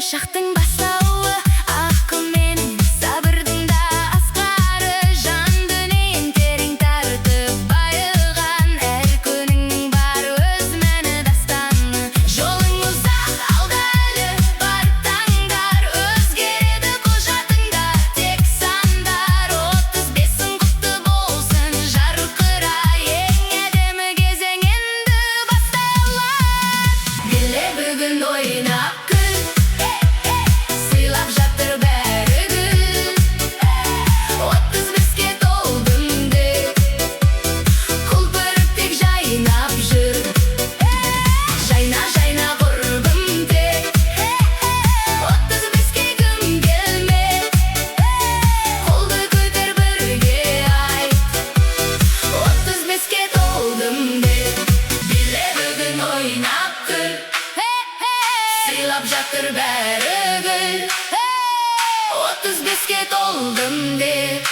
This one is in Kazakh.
шақтың бастауы, ақыл менің сабырдың да асқары. Жан дүниен терең тартып байыған, әр күнің бар өз мәні дастаны. Жолың ұзақ, алда әлі бар таңдар, өзгереді құжатыңда тек сандар. 35-ің құтты болсын жарқырай, ең әдемі кезең енді басталар. Биле бүгін ойнап күл, сыйлап жатыр бәрі гүл. 35-ке толдым деп, құлпырып тек жайнап жүр. Жайна, жайна құрбым тек, 35-ке кім келмек? Қолды көтер бірге айт, 35-ке толдым деп. Биле бүгін ойнап күл, сыйлап жатыр бәрі гүл. 35-ке толдым деп.